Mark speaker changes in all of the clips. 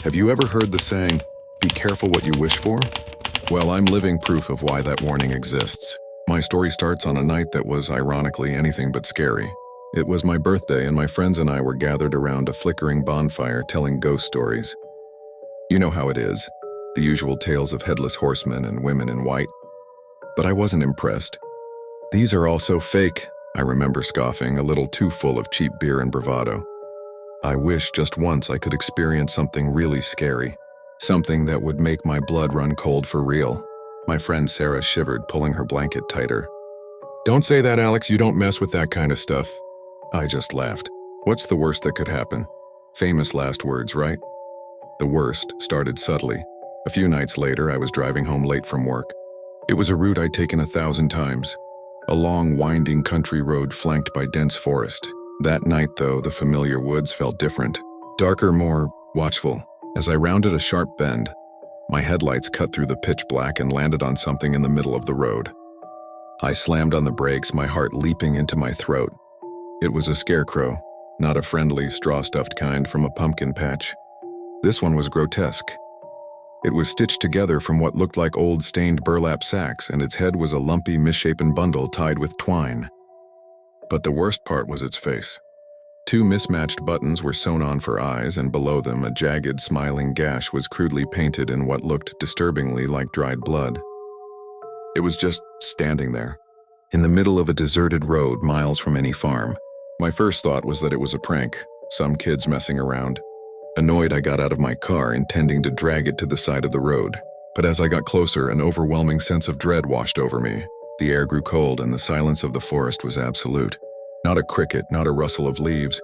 Speaker 1: Have you ever heard the saying, "Be careful what you wish for"? Well, I'm living proof of why that warning exists. My story starts on a night that was, ironically, anything but scary. It was my birthday, and my friends and I were gathered around a flickering bonfire telling ghost stories. You know how it is, the usual tales of headless horsemen and women in white. But I wasn't impressed. "These are all so fake," I remember scoffing, a little too full of cheap beer and bravado. I wish just once I could experience something really scary. Something that would make my blood run cold for real. My friend Sarah shivered, pulling her blanket tighter. "Don't say that, Alex, you don't mess with that kind of stuff." I just laughed. What's the worst that could happen? Famous last words, right? The worst started subtly. A few nights later, I was driving home late from work. It was a route I'd taken 1,000 times. A long, winding country road flanked by dense forest. That night, though, the familiar woods felt different. Darker, more watchful. As I rounded a sharp bend, my headlights cut through the pitch black and landed on something in the middle of the road. I slammed on the brakes, my heart leaping into my throat. It was a scarecrow, not a friendly, straw-stuffed kind from a pumpkin patch. This one was grotesque. It was stitched together from what looked like old stained burlap sacks, and its head was a lumpy, misshapen bundle tied with twine. But the worst part was its face. 2 mismatched buttons were sewn on for eyes, and below them a jagged, smiling gash was crudely painted in what looked disturbingly like dried blood. It was just standing there, in the middle of a deserted road miles from any farm. My first thought was that it was a prank, some kids messing around. Annoyed, I got out of my car, intending to drag it to the side of the road. But as I got closer, an overwhelming sense of dread washed over me. The air grew cold, and the silence of the forest was absolute. Not a cricket, not a rustle of leaves,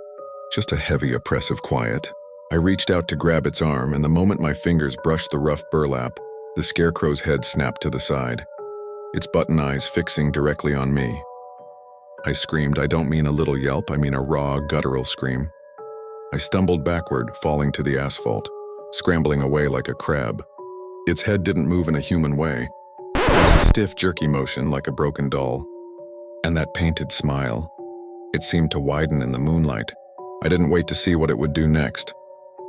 Speaker 1: just a heavy, oppressive quiet. I reached out to grab its arm, and the moment my fingers brushed the rough burlap, the scarecrow's head snapped to the side, its button eyes fixing directly on me. I screamed. I don't mean a little yelp, I mean a raw, guttural scream. I stumbled backward, falling to the asphalt, scrambling away like a crab. Its head didn't move in a human way. It was a stiff, jerky motion like a broken doll. And that painted smile. It seemed to widen in the moonlight. I didn't wait to see what it would do next.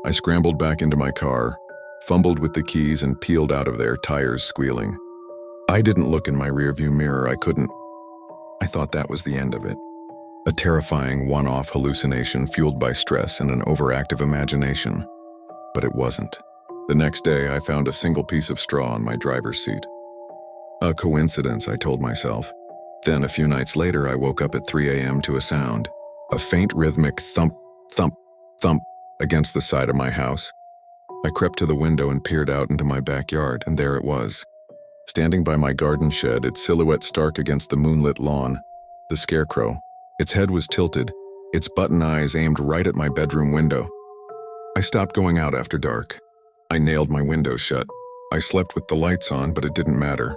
Speaker 1: I scrambled back into my car, fumbled with the keys, and peeled out of there, tires squealing. I didn't look in my rearview mirror. I couldn't. I thought that was the end of it. A terrifying one-off hallucination fueled by stress and an overactive imagination. But it wasn't. The next day, I found a single piece of straw on my driver's seat. A coincidence, I told myself. Then, a few nights later, I woke up at 3 a.m. to a sound. A faint rhythmic thump, thump, thump against the side of my house. I crept to the window and peered out into my backyard, and there it was. Standing by my garden shed, its silhouette stark against the moonlit lawn. The scarecrow. Its head was tilted, its button eyes aimed right at my bedroom window. I stopped going out after dark. I nailed my windows shut. I slept with the lights on, but it didn't matter.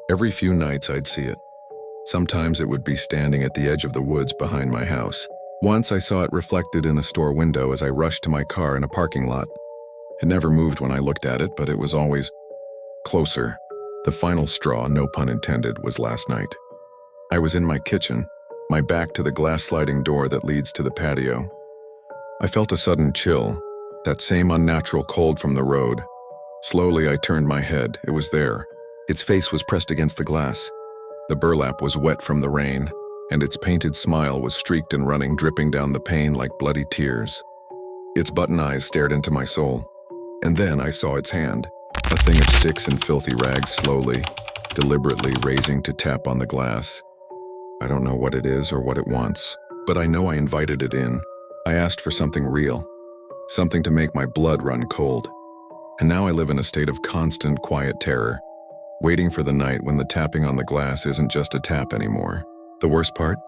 Speaker 1: Every few nights I'd see it. Sometimes it would be standing at the edge of the woods behind my house. Once I saw it reflected in a store window as I rushed to my car in a parking lot. It never moved when I looked at it, but it was always closer. The final straw, no pun intended, was last night. I was in my kitchen, my back to the glass sliding door that leads to the patio. I felt a sudden chill, that same unnatural cold from the road. Slowly I turned my head. It was there. Its face was pressed against the glass. The burlap was wet from the rain, and its painted smile was streaked and running, dripping down the pane like bloody tears. Its button eyes stared into my soul. And then I saw its hand, a thing of sticks and filthy rags, slowly, deliberately raising to tap on the glass. I don't know what it is or what it wants, but I know I invited it in. I asked for something real, something to make my blood run cold. And now I live in a state of constant, quiet terror, waiting for the night when the tapping on the glass isn't just a tap anymore. The worst part?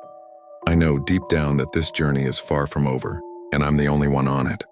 Speaker 1: I know deep down that this journey is far from over, and I'm the only one on it.